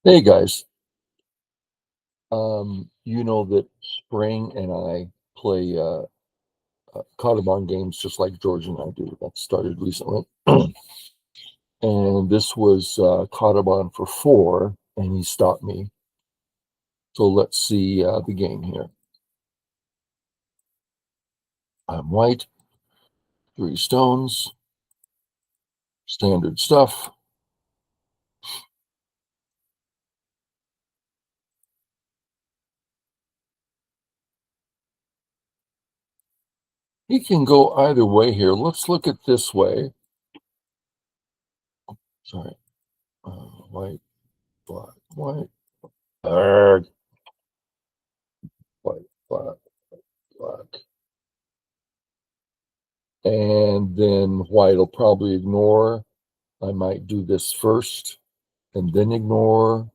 Hey guys, you know that Spring and I play kadoban games just like George and I do. That started recently, and this was kadoban for four, and he stopped me. So let's see the game here. I'm white, three stones, standard stuff. He can go either way here. Let's look at this way. Sorry, white, black, white, white, black, black. And then white will probably ignore. I might do this first and then ignore.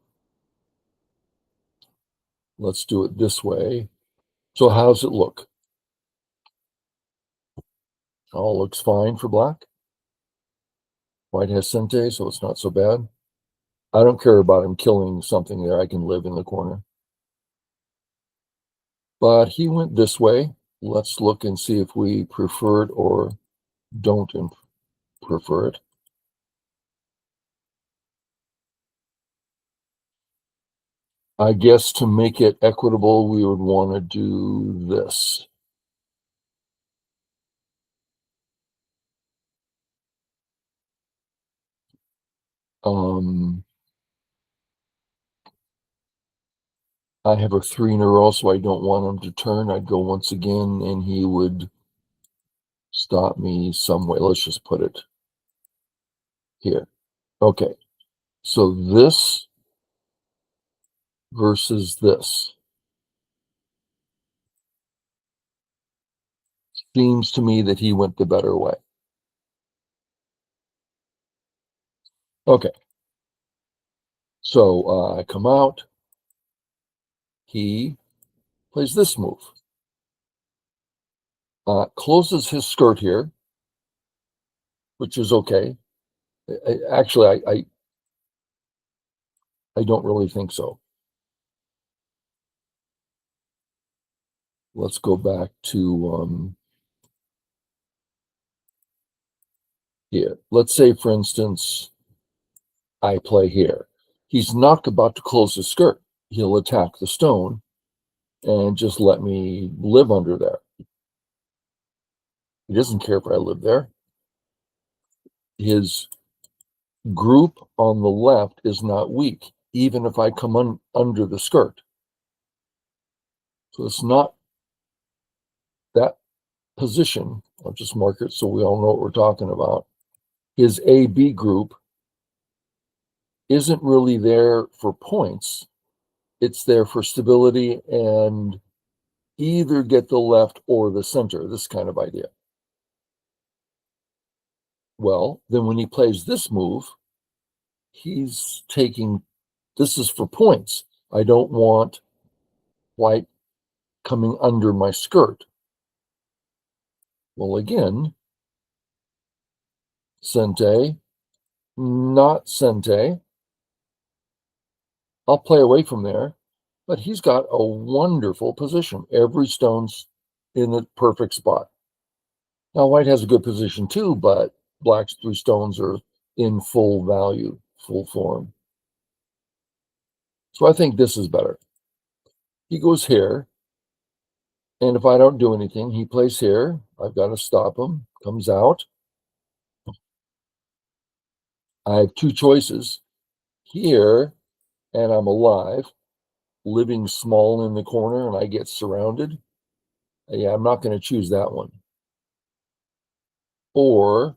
Let's do it this way. So how does it look? All looks fine for black. White has Sente, so it's not so bad. I don't care about him killing something there. I can live in the corner. But he went this way. Let's look and see if we prefer it or don't prefer it. I guess to make it equitable, we would want to do this. I have a 3 in a row, so I don't want him to turn. I'd go once again, and he would stop me some way. Let's just put it here. Okay, so this versus this seems to me that he went the better way. Okay, so I come out. He plays this move. Closes his skirt here, which is okay. Actually, I don't really think so. Let's go back to here. Let's say, for instance, I play here. He's not about to close his skirt. He'll attack the stone and just let me live under there. He doesn't care if I live there. His group on the left is not weak, even if I come under the skirt. So it's not that position. I'll just mark it so we all know what we're talking about. His AB group isn't really there for points. It's there for stability and either get the left or the center, this kind of idea. Well, then when he plays this move, he's taking, this is for points. I don't want white coming under my skirt. Well, again, Sente, not Sente. I'll play away from there, but he's got a wonderful position. Every stone's in the perfect spot. Now, white has a good position too, but black's 3 stones are in full value, full form. So I think this is better. He goes here, and if I don't do anything, he plays here. I've got to stop him. Comes out. I have 2 choices. Here, and I'm alive, living small in the corner, and I get surrounded. Yeah, I'm not going to choose that one. Or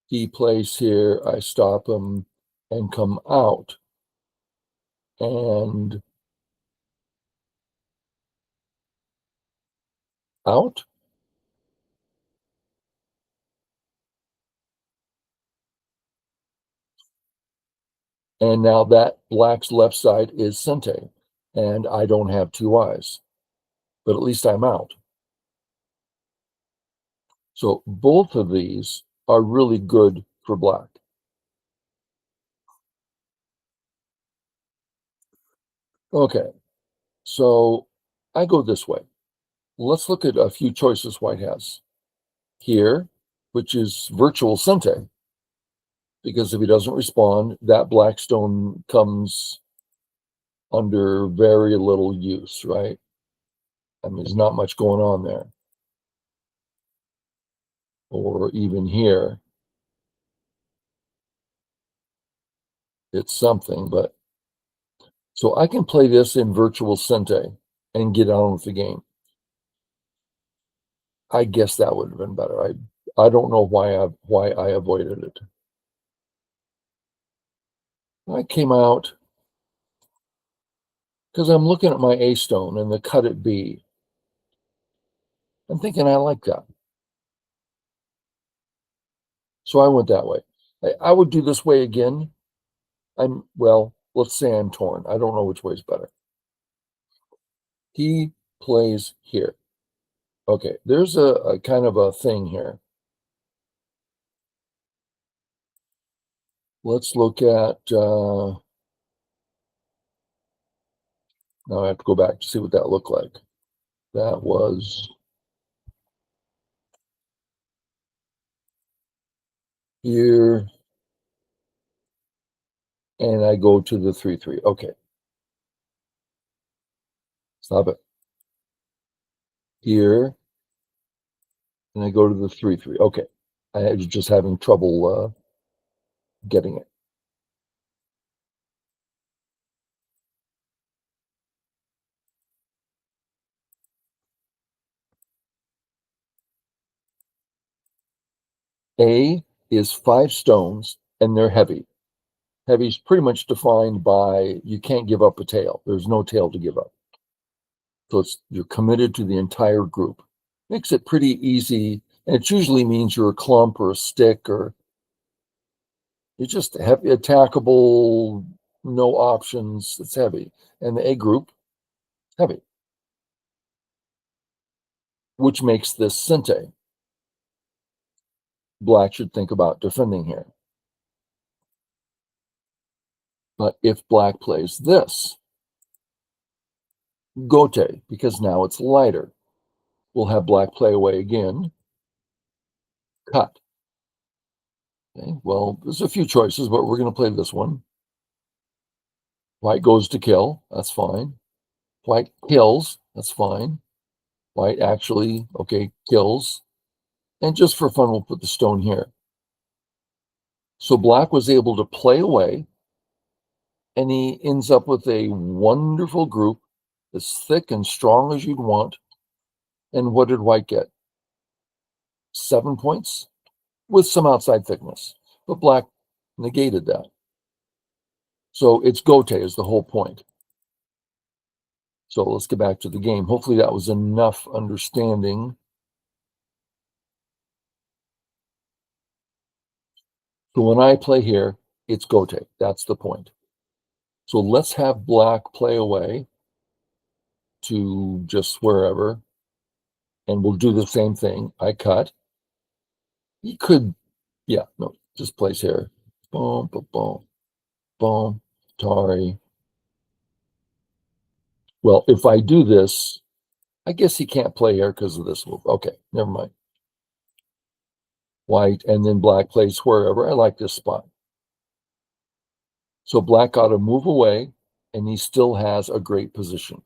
he plays here, I stop him and come out. And out. And now that black's left side is Sente, and I don't have 2 eyes, but at least I'm out. So both of these are really good for black. Okay, so I go this way. Let's look at a few choices white has. Here, which is virtual Sente, because if he doesn't respond, that black stone comes under very little use, right? I mean, there's not much going on there. Or even here, it's something, but so I can play this in virtual Sente and get on with the game. I guess that would have been better. I don't know why I avoided it. I came out because I'm looking at my A stone and the cut at B. I'm thinking I like that. So I went that way. I would do this way again. Well, let's say I'm torn. I don't know which way is better. He plays here. Okay, there's a kind of a thing here. Let's look at, now I have to go back to see what that looked like. That was here, and I go to the 3-3. Okay, stop it. Here, and I go to the 3-3. Okay, I was just having trouble getting it. A is 5 stones, and they're heavy. Heavy is pretty much defined by you can't give up a tail. There's no tail to give up. So you're committed to the entire group. Makes it pretty easy, and it usually means you're a clump or a stick, or you're just heavy, attackable, no options. It's heavy, and the A group heavy, which makes this Sente. Black should think about defending here. But if black plays this, Gote, because now it's lighter, we'll have black play away again, cut. Okay, well, there's a few choices, but we're going to play this one. White goes to kill, that's fine. White kills, that's fine. White actually, okay, kills. And just for fun, we'll put the stone here. So black was able to play away, and he ends up with a wonderful group as thick and strong as you'd want. And what did white get? 7 points with some outside thickness. But black negated that. So it's Gote is the whole point. So let's get back to the game. Hopefully that was enough understanding. So when I play here, it's Gote. That's the point. So let's have black play away to just wherever, and we'll do the same thing. I cut. He could, yeah, no, just place here. Boom, boom, boom, boom, Tari. Well, if I do this, I guess he can't play here because of this move. Okay, never mind. White, and then black plays wherever. I like this spot. So black got to move away, and he still has a great position.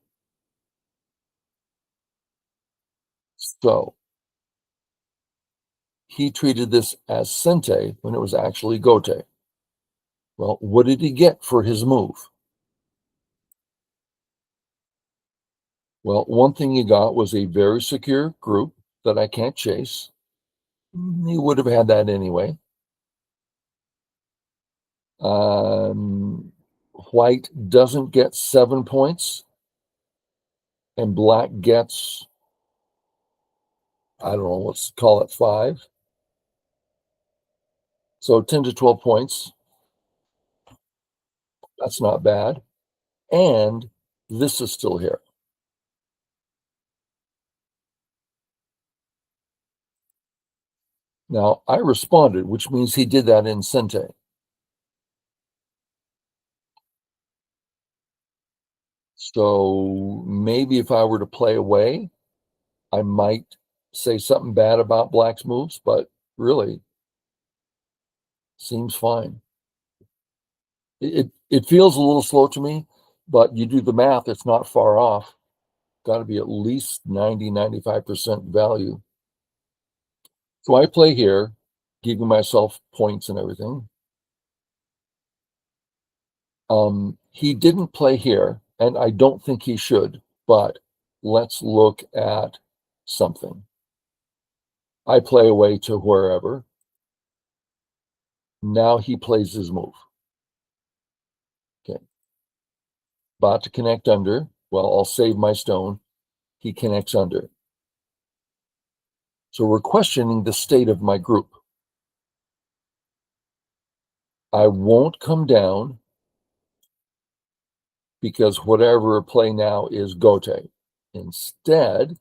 So he treated this as Sente when it was actually Gote. Well, what did he get for his move? Well, one thing he got was a very secure group that I can't chase. He would have had that anyway. White doesn't get 7 points, and black gets, I don't know, let's call it 5. So 10 to 12 points. That's not bad. And this is still here. Now, I responded, which means he did that in Sente. So maybe if I were to play away, I might say something bad about Black's moves, but really seems fine. It feels a little slow to me, but you do the math, it's not far off. Got to be at least 90-95% value. So I play here, giving myself points and everything. He didn't play here, and I don't think he should, but let's look at something. I play away to wherever. Now he plays his move. Okay. About to connect under. Well, I'll save my stone. He connects under. So we're questioning the state of my group. I won't come down because whatever play now is gote. Instead,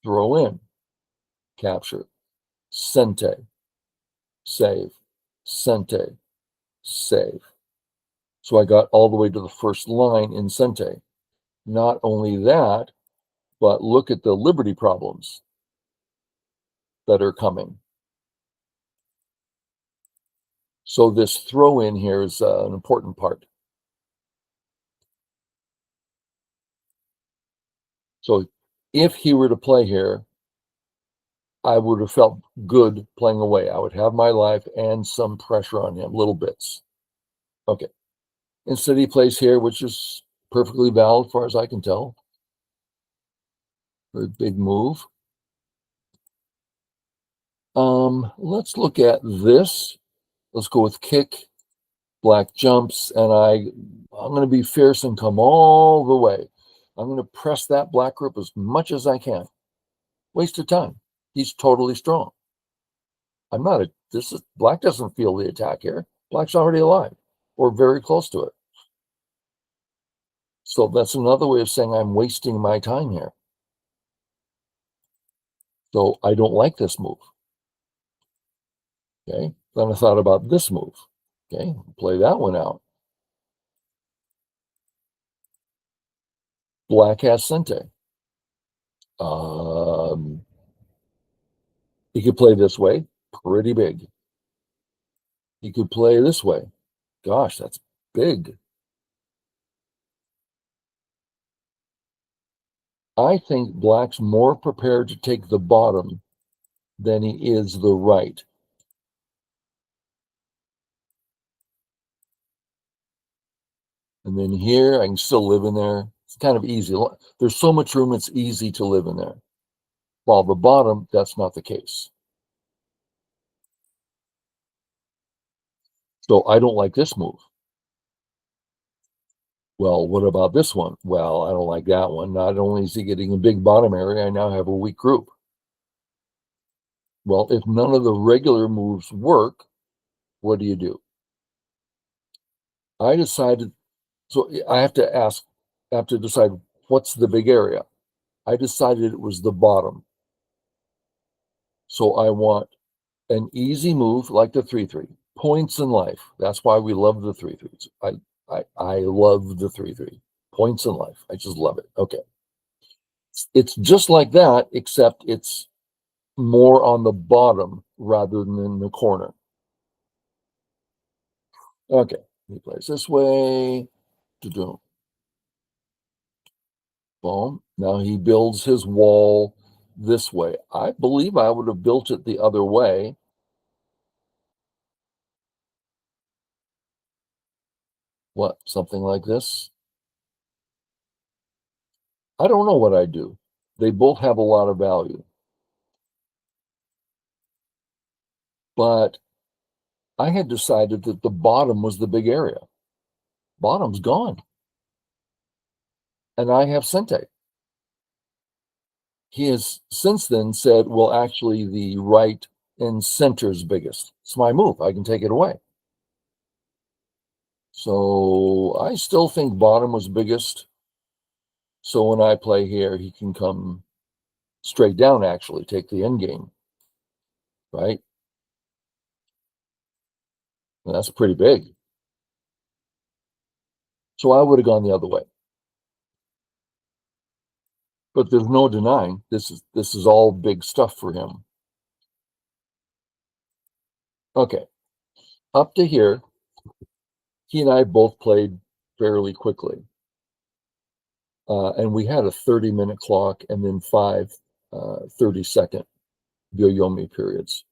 throw in, capture, sente, save, sente, save. So I got all the way to the first line in sente. Not only that, but look at the liberty problems that are coming. So this throw in here is an important part. So if he were to play here, I would have felt good playing away. I would have my life and some pressure on him, little bits. Okay. Instead, he plays here, which is perfectly valid, as far as I can tell. Very big move. Let's look at this. Let's go with kick. Black jumps, and I'm going to be fierce and come all the way. I'm going to press that black group as much as I can. Waste of time. He's totally strong. I'm not a. This is black doesn't feel the attack here. Black's already alive, or very close to it. So that's another way of saying I'm wasting my time here. So I don't like this move. Okay. Then I thought about this move. Okay. Play that one out. Black has Sente. He could play this way, pretty big. He could play this way. Gosh, that's big. I think Black's more prepared to take the bottom than he is the right. And then here, I can still live in there. It's kind of easy. There's so much room, it's easy to live in there. While the bottom, that's not the case. So I don't like this move. Well, what about this one? Well, I don't like that one. Not only is he getting a big bottom area, I now have a weak group. Well, if none of the regular moves work, what do? I decided, so I have to decide what's the big area. I decided it was the bottom. So I want an easy move like the 3-3. Points in life. That's why we love the 3-3s. I love the 3-3. Points in life. I just love it. Okay. It's just like that, except it's more on the bottom rather than in the corner. Okay. He plays this way. Boom. Now he builds his wall this way. I believe I would have built it the other way. What? Something like this? I don't know what I'd do. They both have a lot of value. But I had decided that the bottom was the big area. Bottom's gone. And I have Sente. He has since then said, well, actually, the right and center is biggest. It's my move. I can take it away. So I still think bottom was biggest. So when I play here, he can come straight down, actually, take the end game. right? And that's pretty big. So I would have gone the other way. But there's no denying this is all big stuff for him. Okay, up to here, he and I both played fairly quickly. And we had a 30-minute clock and then five 30-second yo-yomi periods.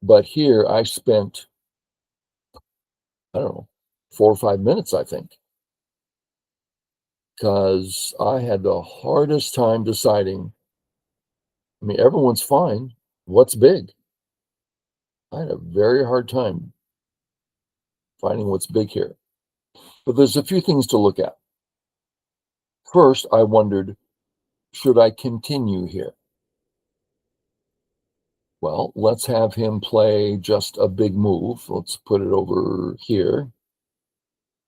But here I spent, I don't know, 4 or 5 minutes, I think, because I had the hardest time deciding. I mean, everyone's fine. What's big? I had a very hard time finding what's big here. But there's a few things to look at. First, I wondered, should I continue here? Well, let's have him play just a big move. Let's put it over here.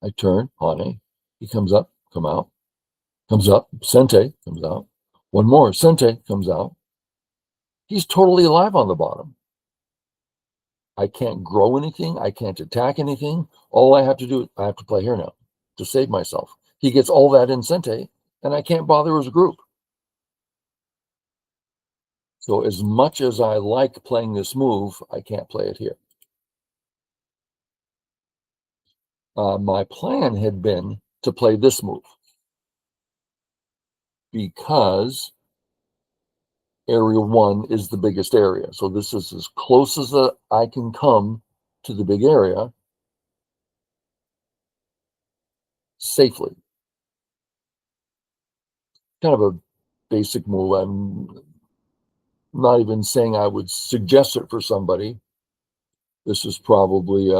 I turn, Hane. He comes up, come out. Comes up, Sente comes out. One more, Sente comes out. He's totally alive on the bottom. I can't grow anything. I can't attack anything. All I have to do, I have to play here now to save myself. He gets all that in Sente, and I can't bother as a group. So as much as I like playing this move, I can't play it here. My plan had been to play this move because area 1 is the biggest area. So this is as close as I can come to the big area safely. Kind of a basic move. I'm not even saying I would suggest it for somebody. This is probably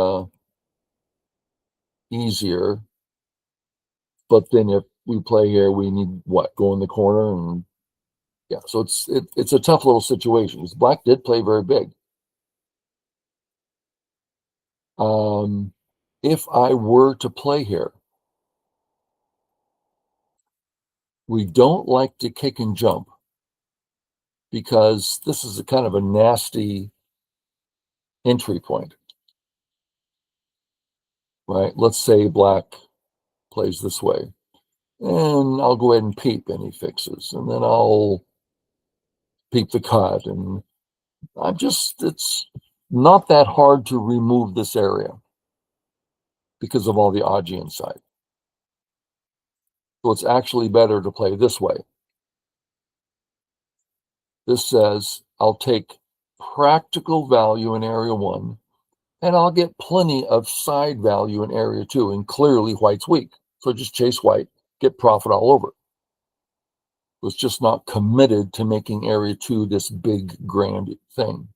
easier. But then if we play here, we need what? Go in the corner and yeah. So it's a tough little situation. Black did play very big. If I were to play here, we don't like to kick and jump because this is a kind of a nasty entry point, right? Let's say black plays this way, and I'll go ahead and peep, and he fixes, and then I'll peep the cut, and it's not that hard to remove this area because of all the Aji inside. So it's actually better to play this way. This says I'll take practical value in area 1, and I'll get plenty of side value in area 2, and clearly white's weak. So just chase white, get profit all over. Was just not committed to making area 2 this big, grand thing.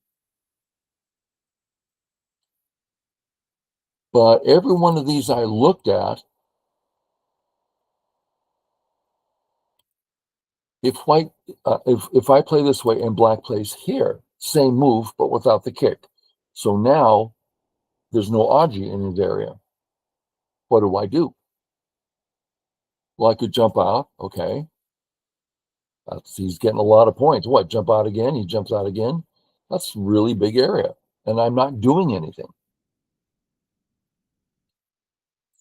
But every one of these I looked at, if I play this way and black plays here, same move, but without the kick. So now there's no Aji in his area. What do I do? Well, I could jump out. Okay. He's getting a lot of points. What, jump out again? He jumps out again. That's really big area. And I'm not doing anything.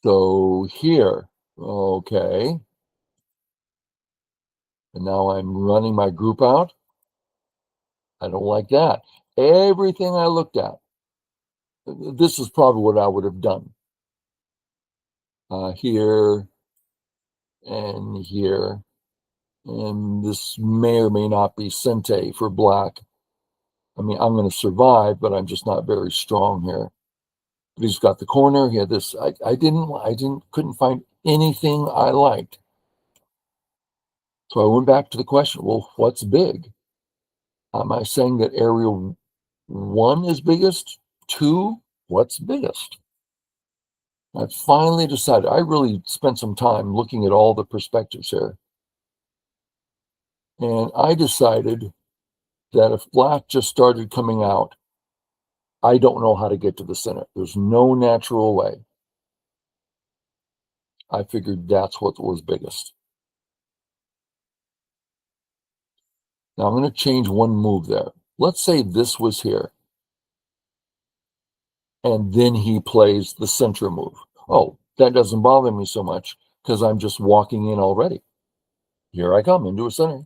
So here, okay. And now I'm running my group out. I don't like that. Everything I looked at, this is probably what I would have done. Here and here. And this may or may not be Sente for black. I mean, I'm going to survive, but I'm just not very strong here. But he's got the corner. He had this. Couldn't find anything I liked. So I went back to the question, well, what's big? Am I saying that area 1 is biggest? 2, what's biggest? I finally decided. I really spent some time looking at all the perspectives here. And I decided that if black just started coming out, I don't know how to get to the center. There's no natural way. I figured that's what was biggest. Now I'm going to change one move there. Let's say this was here. And then he plays the center move. Oh, that doesn't bother me so much because I'm just walking in already. Here I come into a center.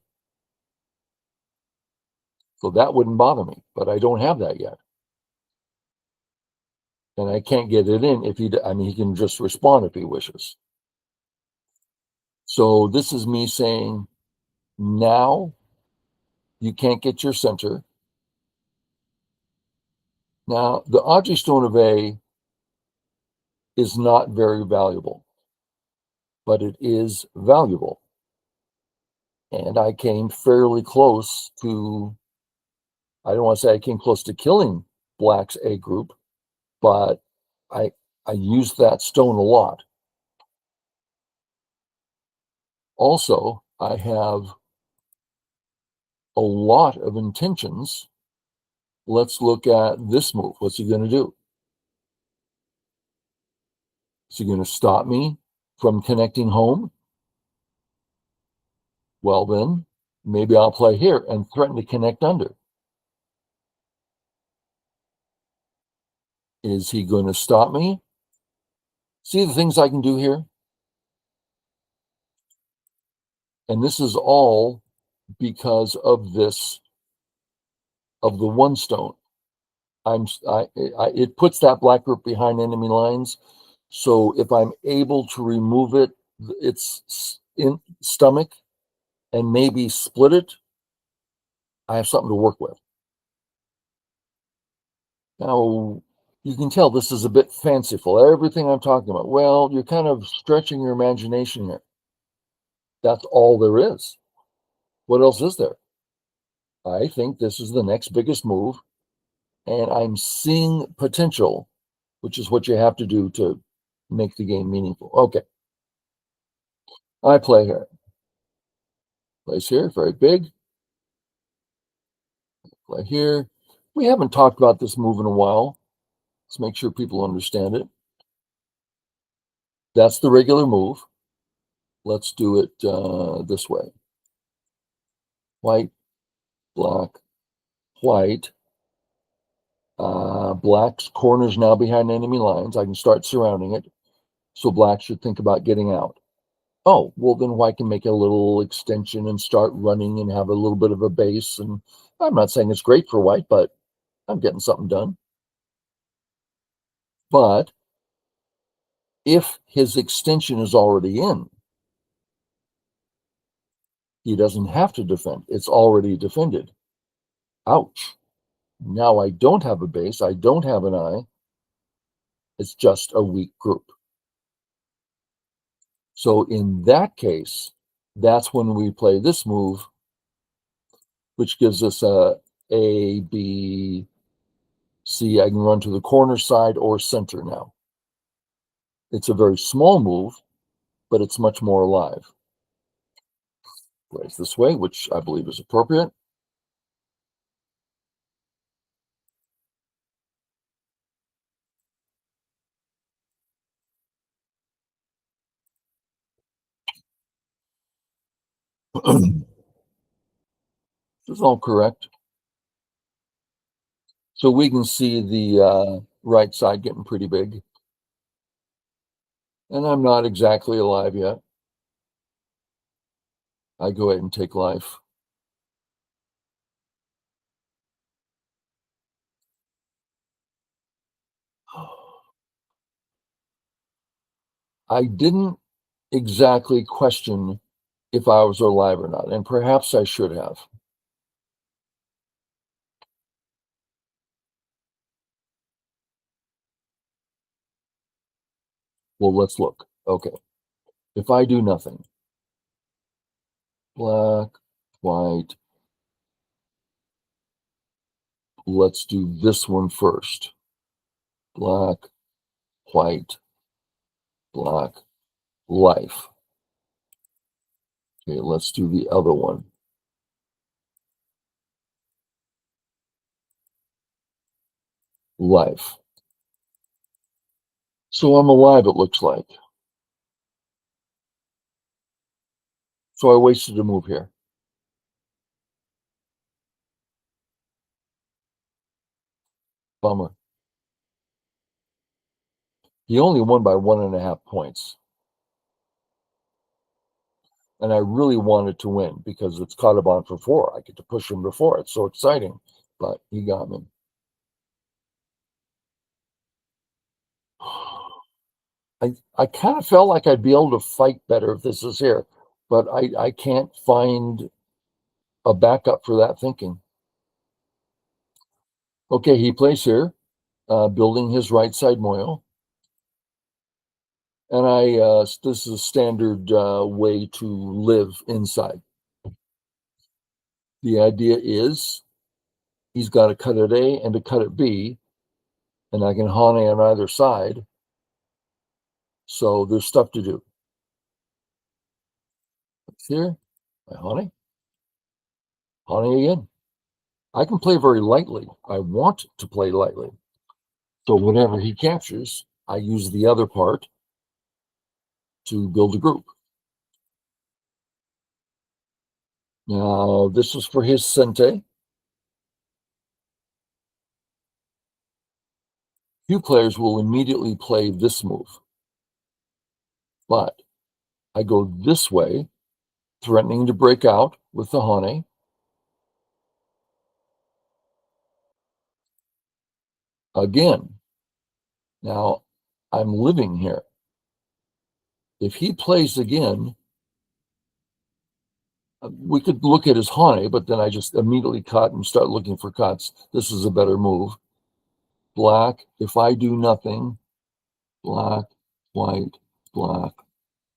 So that wouldn't bother me, but I don't have that yet. And I can't get it in if he can just respond if he wishes. So this is me saying, now you can't get your center. Now, the Audrey Stone of A is not very valuable, but it is valuable. And I came fairly close to, I don't want to say I came close to killing Black's A group, but I used that stone a lot. Also, I have a lot of intentions. Let's look at this move. What's he going to do? Is he going to stop me from connecting home? Well, then maybe I'll play here and threaten to connect under. Is he going to stop me? See the things I can do here? And this is all because of this, of the one stone. It puts that black group behind enemy lines. So if I'm able to remove it, its in stomach, and maybe split it, I have something to work with. Now, you can tell this is a bit fanciful. Everything I'm talking about, well, you're kind of stretching your imagination here. That's all there is. What else is there? I think this is the next biggest move, and I'm seeing potential, which is what you have to do to make the game meaningful. Okay. I play here. Place here, very big. Play here. We haven't talked about this move in a while. Let's make sure people understand it. That's the regular move. Let's do it this way. White, black, white. Black's corner's now behind enemy lines. I can start surrounding it. So black should think about getting out. Oh, well, then white can make a little extension and start running and have a little bit of a base. And I'm not saying it's great for white, but I'm getting something done. But if his extension is already in, he doesn't have to defend. It's already defended. Ouch. Now I don't have a base. I don't have an eye. It's just a weak group. So in that case, that's when we play this move, which gives us A, B, C. I can run to the corner side or center now. It's a very small move, but it's much more alive. Plays this way, which I believe is appropriate. This is all correct. So we can see the right side getting pretty big. And I'm not exactly alive yet. I go ahead and take life. I didn't exactly question if I was alive or not, and perhaps I should have. Well, let's look. Okay. If I do nothing, black, white, let's do this one first. Black, white, black, life. Okay, let's do the other one. Life. So I'm alive, it looks like. So I wasted a move here. Bummer. He only won by 1.5 points. And I really wanted to win because it's kadoban for 4. I get to push him to 4. It's so exciting. But he got me. I kind of felt like I'd be able to fight better if this is here, but I can't find a backup for that thinking. Okay, he plays here, building his right side moyo. And this is a standard way to live inside. The idea is he's got a cut at A and a cut at B, and I can hane on either side. So there's stuff to do. Here, I hane again. I can play very lightly. I want to play lightly. So whatever he captures, I use the other part to build a group. Now, this is for his sente. Few players will immediately play this move. But I go this way, threatening to break out with the hane. Again. Now, I'm living here. If he plays again, we could look at his hane, but then I just immediately cut and start looking for cuts. This is a better move. Black, if I do nothing, black, white, black,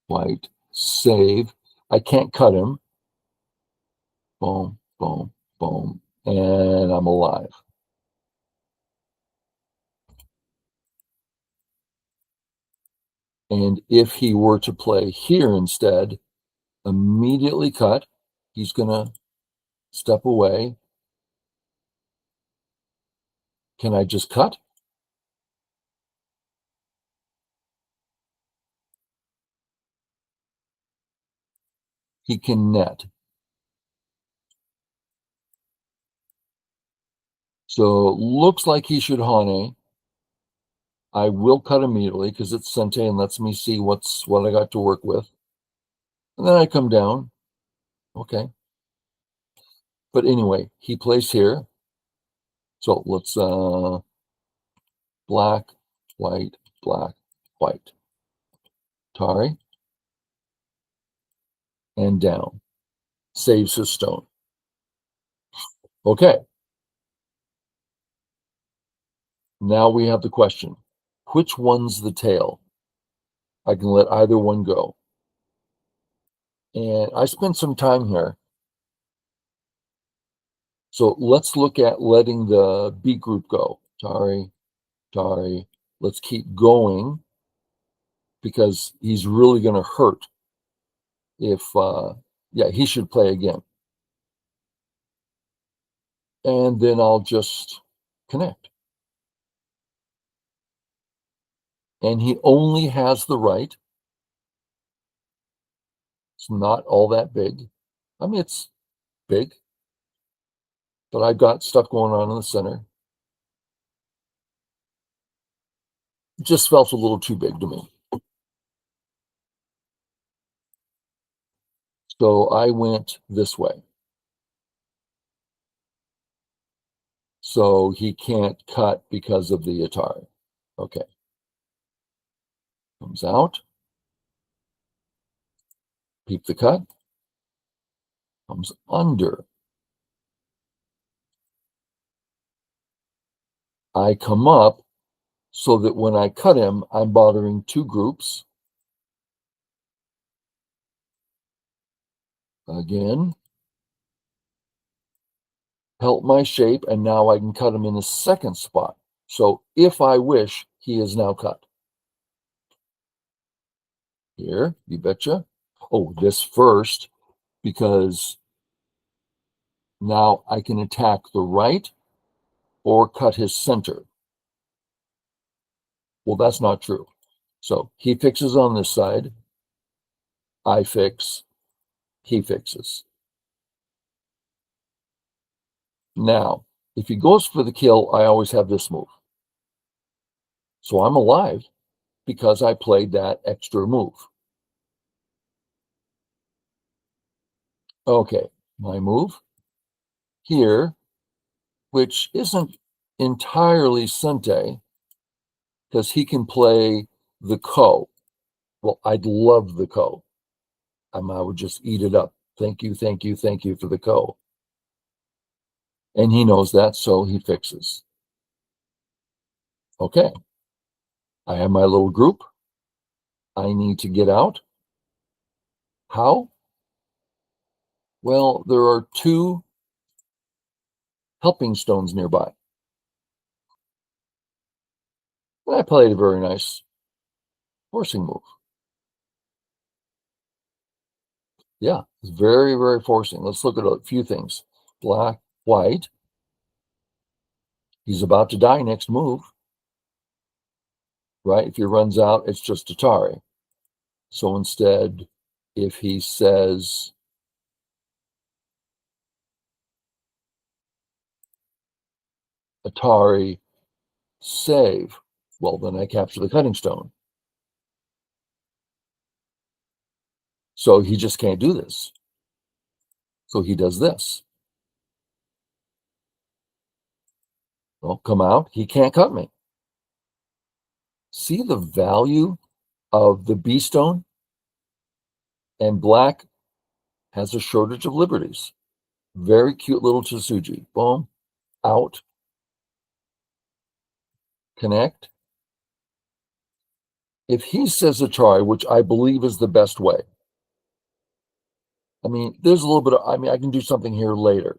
white, save. I can't cut him. Boom, boom, boom, and I'm alive. And if he were to play here instead, immediately cut, he's going to step away. Can I just cut? He can net. So looks like he should hane. I will cut immediately because it's sente and lets me see what I got to work with. And then I come down. Okay. But anyway, he plays here. So let's black, white, black, white. Tari. And down. Saves his stone. Okay. Now we have the question. Which one's the tail? I can let either one go. And I spent some time here. So let's look at letting the B group go. Tari, Tari. Let's keep going because he's really going to hurt if, yeah, he should play again. And then I'll just connect. And he only has the right. It's not all that big. I mean, it's big, but I've got stuff going on in the center. It just felt a little too big to me. So I went this way. So he can't cut because of the Atari. Okay. Comes out. Peep the cut. Comes under. I come up so that when I cut him, I'm bothering two groups. Again. Help my shape, and now I can cut him in the second spot. So if I wish, he is now cut. Here, you betcha. Oh, this first, because now I can attack the right or cut his center. Well, that's not true. So he fixes on this side. I fix. He fixes. Now, if he goes for the kill, I always have this move. So I'm alive because I played that extra move. Okay, my move here, which isn't entirely Sente, because he can play the ko. Well, I'd love the ko. I would just eat it up. Thank you, thank you, thank you for the ko. And he knows that, so he fixes. Okay, I have my little group. I need to get out. How? Well, there are 2 helping stones nearby. And I played a very nice forcing move. Yeah, it's very, very forcing. Let's look at a few things. Black, white. He's about to die next move, right? If he runs out, it's just Atari. So instead, if he says Atari, save, well, then I capture the cutting stone. So he just can't do this. So he does this. Well, come out. He can't cut me. See the value of the B stone? And black has a shortage of liberties. Very cute little Tsuji. Boom, out, connect. If he says Atari, which I believe is the best way, I mean, there's a little bit of, I mean, I can do something here later,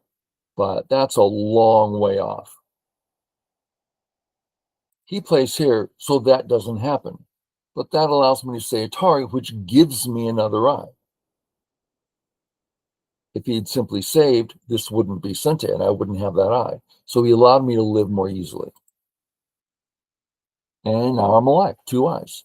but that's a long way off. He plays here, so that doesn't happen. But that allows me to say Atari, which gives me another eye. If he'd simply saved, this wouldn't be Sente, and I wouldn't have that eye. So he allowed me to live more easily. And now I'm alive, 2 eyes.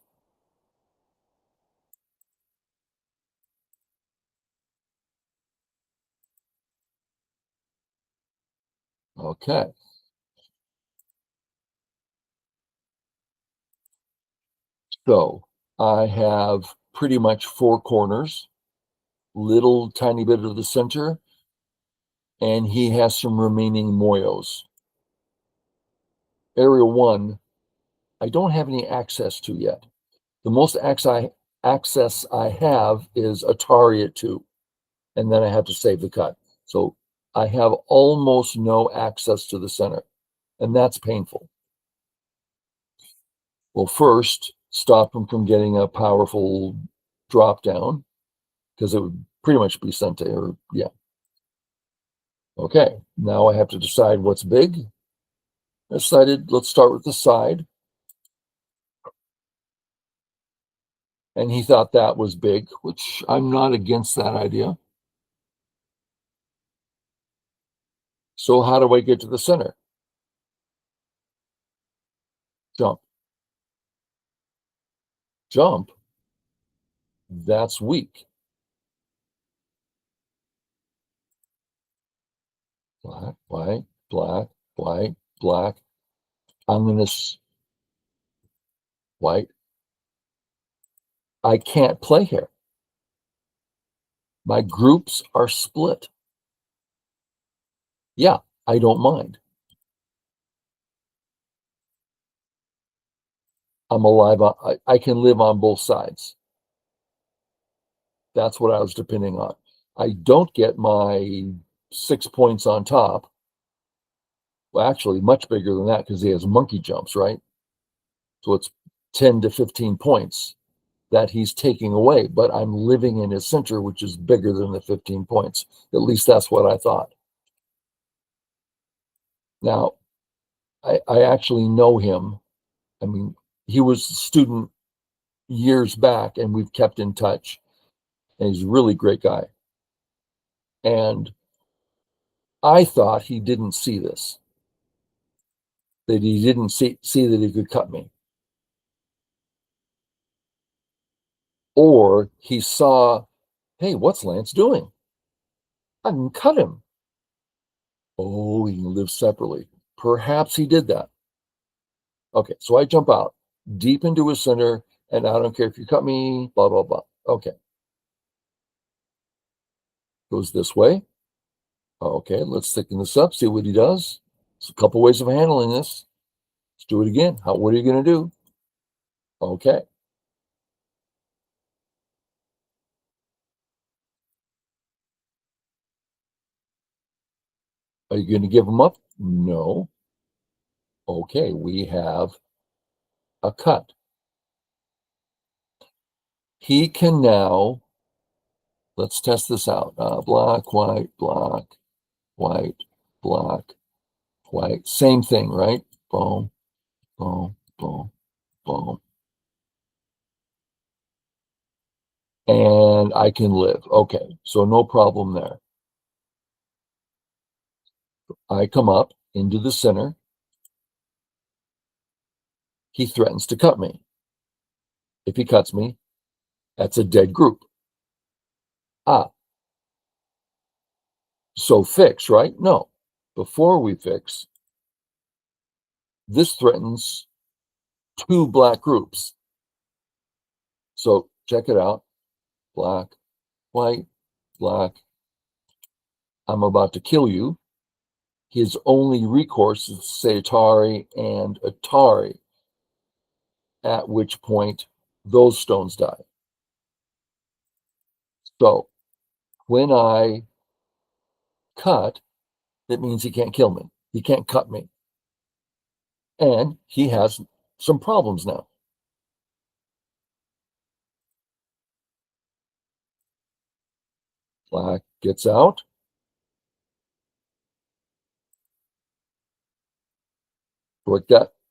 Okay. So I have pretty much 4 corners, little tiny bit of the center, and he has some remaining moyos. Area 1, I don't have any access to yet. The most access I have is Atari at 2, and then I have to save the cut. So I have almost no access to the center, and that's painful. Well, first, stop him from getting a powerful drop down, because it would pretty much be Sente, or yeah. Okay, now I have to decide what's big. I decided, let's start with the side. And he thought that was big, which I'm not against that idea. So how do I get to the center? Jump. Jump? That's weak. Black, white, black, white, black. I'm going to white. I can't play here. My groups are split. Yeah, I don't mind. I'm alive. I can live on both sides. That's what I was depending on. I don't get my 6 points on top. Well, actually, much bigger than that because he has monkey jumps, right? So it's 10 to 15 points that he's taking away, but I'm living in his center, which is bigger than the 15 points. At least that's what I thought. Now, I actually know him. I mean, he was a student years back, and we've kept in touch. And he's a really great guy. And I thought he didn't see this, that he didn't see that he could cut me. Or he saw, hey, what's Lance doing? I can cut him. Oh, he can live separately. Perhaps he did that. Okay, so I jump out. deep into his center, and I don't care if you cut me, blah, blah, blah. Okay. Goes this way. Okay, let's thicken this up, see what he does. There's a couple ways of handling this. Let's do it again. What are you going to do? Okay. Are you going to give him up? No. Okay, we have a cut. He can now, let's test this out. Black, white, black, white, black, white. Same thing, right? Boom, boom, boom, boom. And I can live. Okay, so no problem there. I come up into the center. He threatens to cut me. If he cuts me, that's a dead group. So fix, right? No. Before we fix, this threatens two black groups. So check it out. Black, white, black. I'm about to kill you. His only recourse is to say Atari and Atari, at which point those stones die. So when I cut, that means he can't kill me. He can't cut me. And he has some problems now. Black gets out.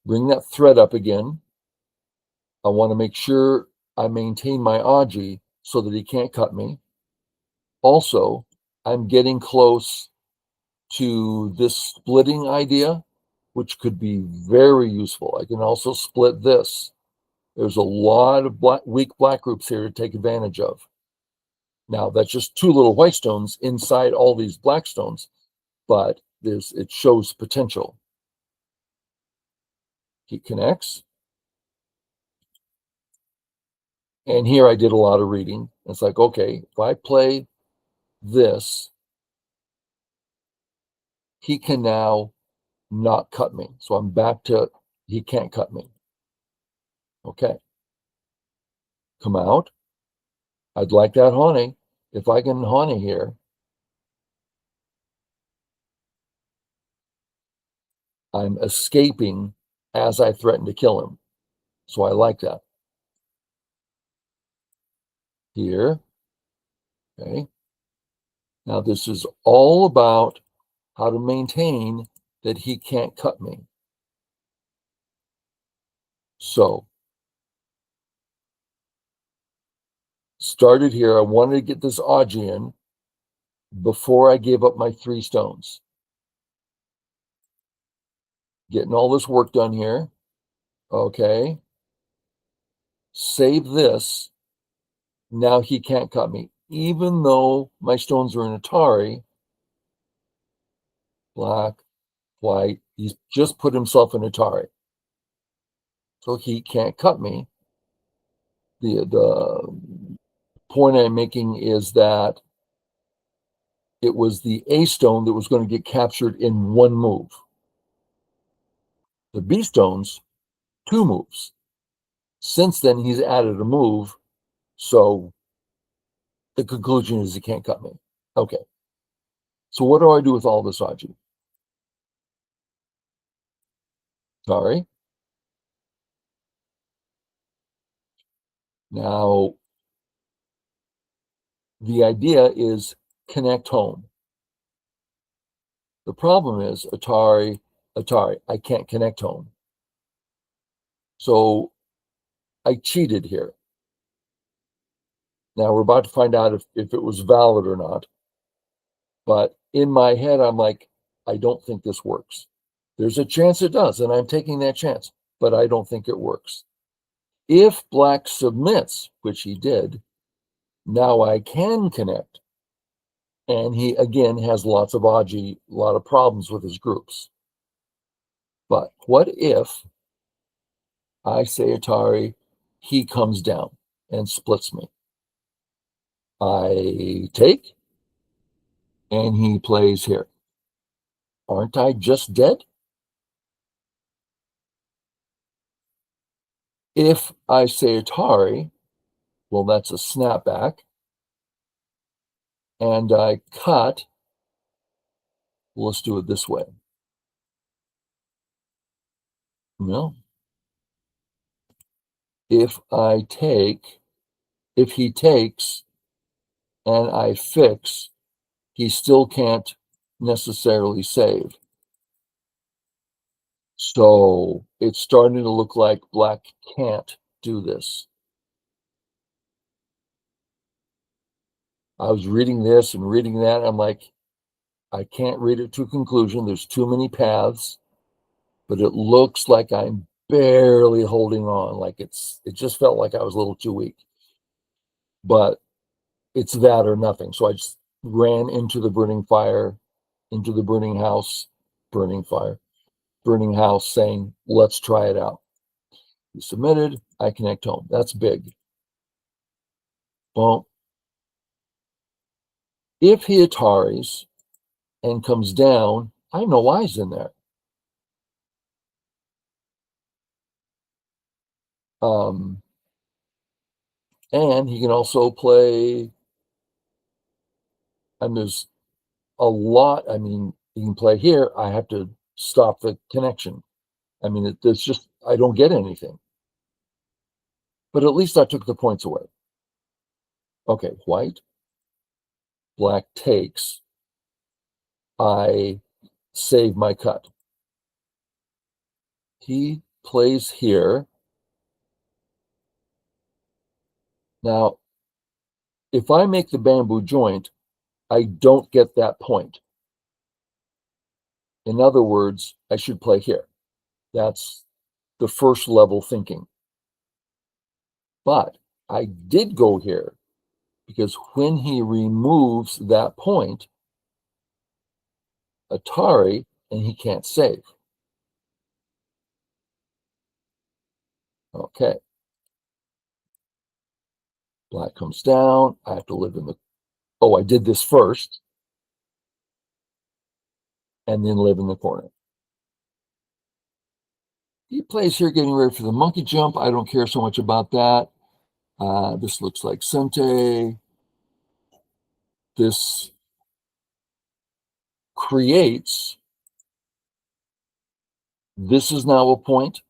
Bring that thread up again. I want to make sure I maintain my Aji so that he can't cut me. Also, I'm getting close to this splitting idea, which could be very useful. I can also split this. There's a lot of weak black groups here to take advantage of. Now, that's just two little white stones inside all these black stones, but it shows potential. He connects. And here I did a lot of reading. It's like, okay, if I play this, he can now not cut me. So I'm back to he can't cut me. Okay. Come out. I'd like that honey. If I can honey here, I'm escaping as I threaten to kill him. So I like that. Here. Okay. Now this is all about how to maintain that he can't cut me. So started here. I wanted to get this Aji in before I gave up my 3 stones. Getting all this work done here. Okay. Save this. Now he can't cut me. Even though my stones are in Atari, black, white, he's just put himself in Atari. So he can't cut me. The point I'm making is that it was the A stone that was going to get captured in 1 move. The B stones, 2 moves. Since then, he's added a move. So the conclusion is he can't cut me. Okay. So what do I do with all this Aji? Sorry. Now, the idea is connect home. The problem is Atari, I can't connect home. So I cheated here. Now we're about to find out if it was valid or not. But in my head, I'm like, I don't think this works. There's a chance it does, and I'm taking that chance, but I don't think it works. If black submits, which he did, now I can connect. And he, again, has lots of Aji, a lot of problems with his groups. But what if I say Atari, he comes down and splits me. I take, and he plays here. Aren't I just dead? If I say Atari, well, that's a snapback, and I cut. Let's do it this way. No. If he takes and I fix, he still can't necessarily save. So it's starting to look like black can't do this. I was reading this and reading that. I'm like, I can't read it to a conclusion. There's too many paths, but it looks like I'm barely holding on. Like it just felt like I was a little too weak. But it's that or nothing. So I just ran into the burning fire, into the burning house, burning fire, burning house, saying, let's try it out. He submitted, I connect home. That's big. Well, if he Ataris and comes down, I know I's in there. And he can also play, and there's a lot. I mean, he can play here. I have to stop the connection. I mean, there's just, I don't get anything. But at least I took the points away. Okay, white, black takes. I save my cut. He plays here. Now, if I make the bamboo joint, I don't get that point. In other words, I should play here. That's the first level thinking. But I did go here because when he removes that point, Atari, and he can't save. Okay. Black comes down. I have to live in the, oh, I did this first and then live in the corner. He plays here getting ready for the monkey jump. I don't care so much about that. This looks like Sente. This creates, this is now a point,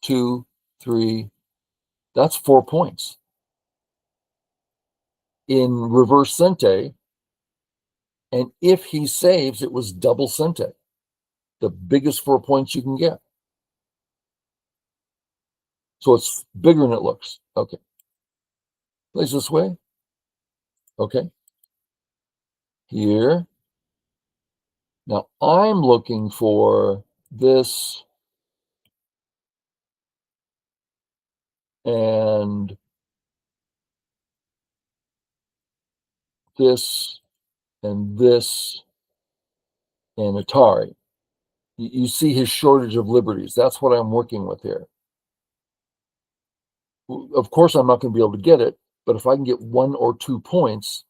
2, 3, that's 4 points. In reverse Sente, and if he saves, it was double Sente, the biggest 4 points you can get. So it's bigger than it looks. Okay. Plays this way. Okay. Here. Now I'm looking for this and this and this and Atari. You see his shortage of liberties. That's what I'm working with here. Of course, I'm not going to be able to get it, but if I can get 1 or 2 points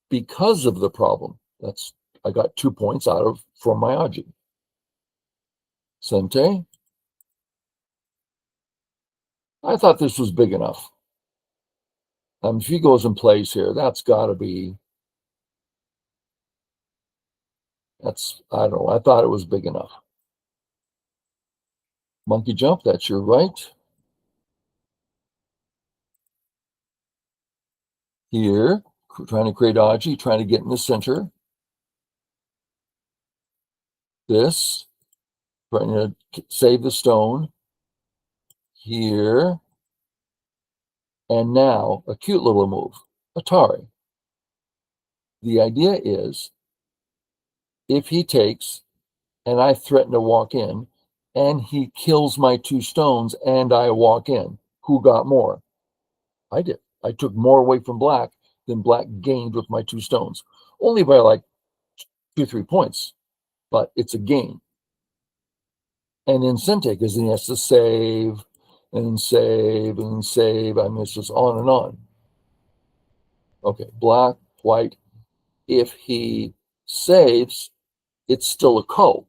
because of the problem, that's, I got 2 points out of from my Aji. Sente. I thought this was big enough. If he goes and plays here, that's got to be, that's, I don't know, I thought it was big enough. Monkey jump, that's your right. Here, trying to create Aji, trying to get in the center. This, trying to save the stone. Here. And now, a cute little move, Atari. The idea is, if he takes, and I threaten to walk in, and he kills my 2 stones, and I walk in, who got more? I did. I took more away from black than black gained with my 2 stones. Only by like 2, 3 points, but it's a gain. And in Sente, because he has to save and save and save. I mean, it's just on and on. Okay, black, white. If he saves, it's still a ko.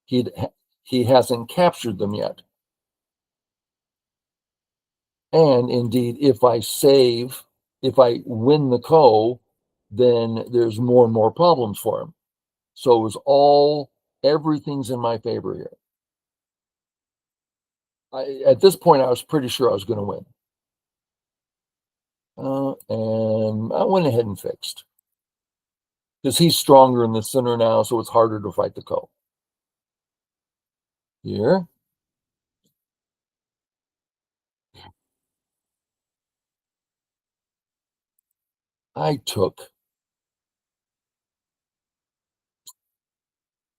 He hasn't captured them yet. And indeed, if I save, if I win the ko, then there's more and more problems for him. So it was everything's in my favor here. At this point, I was pretty sure I was going to win. And I went ahead and fixed. Because he's stronger in the center now, so it's harder to fight the ko. Here. I took.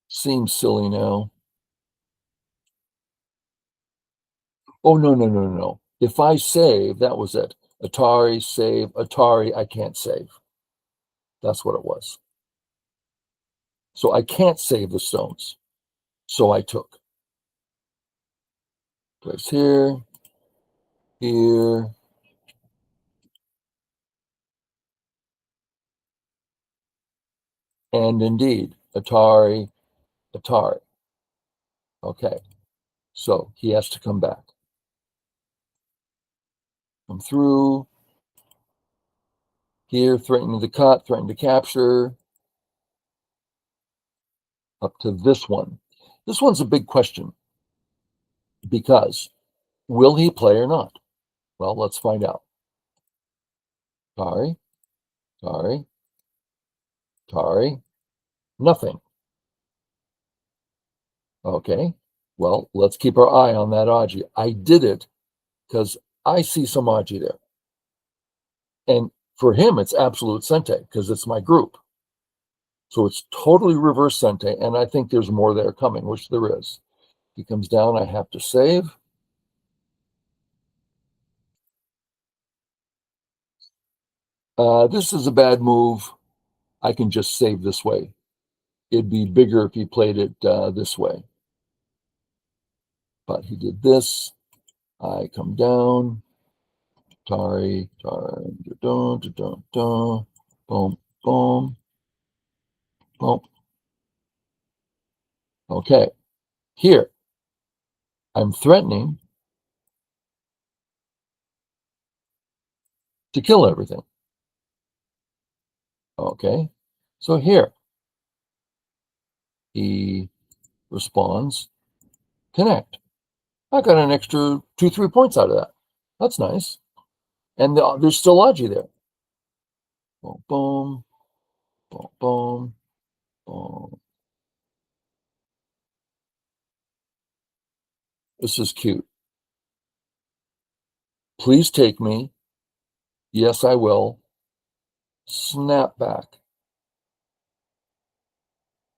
Seems silly now. Oh, no, no, no, no, no. If I save, that was it. Atari, save, Atari, I can't save. That's what it was. So I can't save the stones. So I took. Place here, here. And indeed, Atari, Atari. Okay. So he has to come back. Come through. Here, threatening to cut, threatening to capture. Up to this one. This one's a big question because will he play or not? Well, let's find out. Tari, Tari, Tari, nothing. Okay, well, let's keep our eye on that Aji. I did it because I see some Aji there. And for him, it's absolute Sente because it's my group. So it's totally reverse Sente, and I think there's more there coming, which there is. He comes down, I have to save. This is a bad move. I can just save this way. It'd be bigger if he played it this way. But he did this. I come down. Tari, Tari, dun, dun, dun, dun, boom, boom, boom. Okay, here, I'm threatening to kill everything. Okay, so here, he responds, connect. I got an extra 2-3 points out of that. That's nice. And there's still Aji there. Boom, boom, boom, boom, boom. This is cute. Please take me. Yes, I will. Snap back.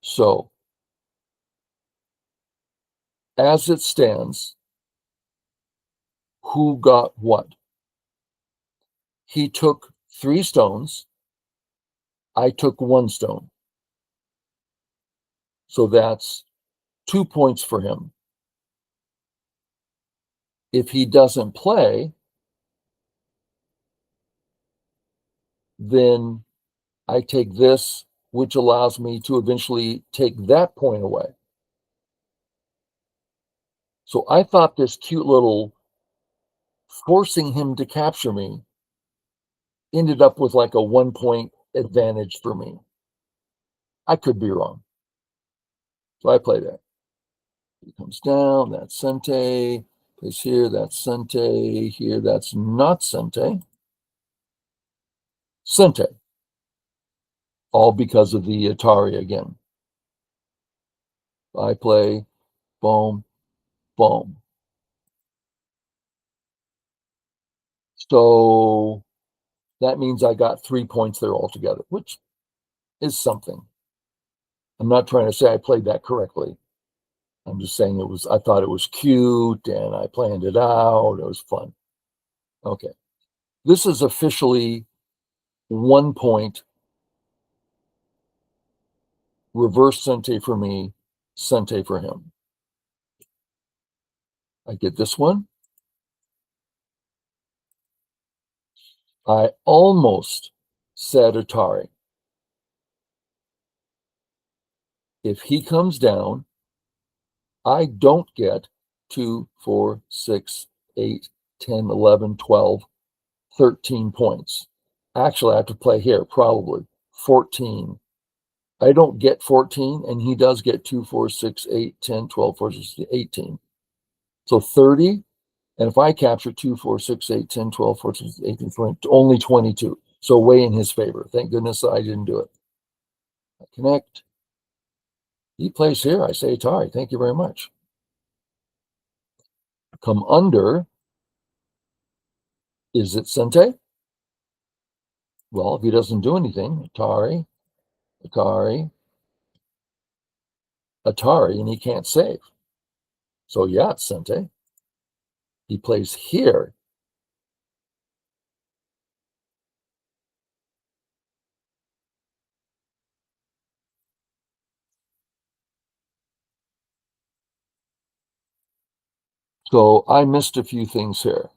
So, as it stands, who got what? He took 3 stones. I took 1 stone. So that's 2 points for him. If he doesn't play, then I take this, which allows me to eventually take that point away. So I thought this cute little forcing him to capture me ended up with like a 1-point advantage for me. I could be wrong. So I play that. He comes down, that's Sente. Plays here, that's Sente. Here, that's not Sente. Sente. All because of the Atari again. I play, boom, boom. So that means I got 3 points there altogether, which is something. I'm not trying to say I played that correctly. I'm just saying I thought it was cute and I planned it out. It was fun. Okay. This is officially 1 point, reverse Sente for me, Sente for him. I get this one. I almost said Atari. If he comes down, I don't get 2, 4, 6, 8, 10, 11, 12, 13 points. Actually, I have to play here, probably 14. I don't get 14, and he does get 2, 4, 6, 8, 10, 12, 14, 18. So 30, and if I capture 2, 4, 6, 8, 10, 12, 14, 18, 20, only 22. So way in his favor. Thank goodness I didn't do it. I connect. He plays here. I say Atari. Thank you very much. Come under. Is it Sente? Well, if he doesn't do anything, Atari, Atari, Atari, and he can't save. So yeah, it's Sente. He plays here. So I missed a few things here.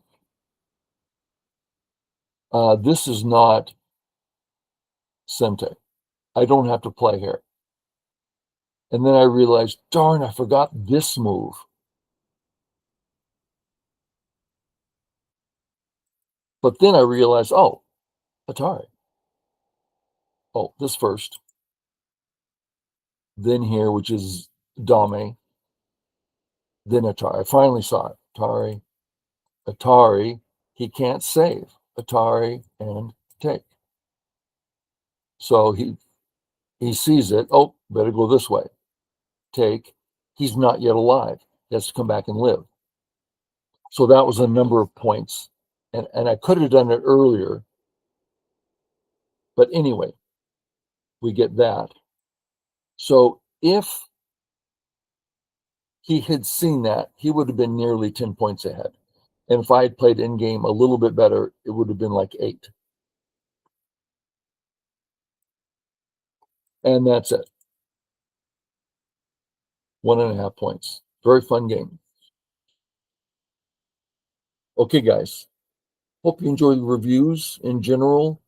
This is not Sente. I don't have to play here. And then I realized, darn, I forgot this move. But then I realized, oh, Atari. Oh, this first. Then here, which is Dame. Then Atari. I finally saw it. Atari, Atari. He can't save. Atari and take. So he sees it. Oh, better go this way. Take. He's not yet alive. He has to come back and live. So that was a number of points. And I could have done it earlier. But anyway, we get that. So if he had seen that, he would have been nearly 10 points ahead. And if I had played in game a little bit better, it would have been like 8. And that's it. 1.5 points. Very fun game. Okay, guys. Hope you enjoy the reviews in general.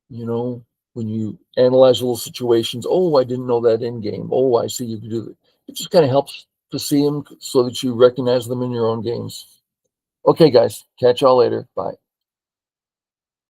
You know, when you analyze little situations, oh, I didn't know that in game. Oh, I see you can do that. It just kind of helps to see them so that you recognize them in your own games. Okay, guys. Catch y'all later. Bye.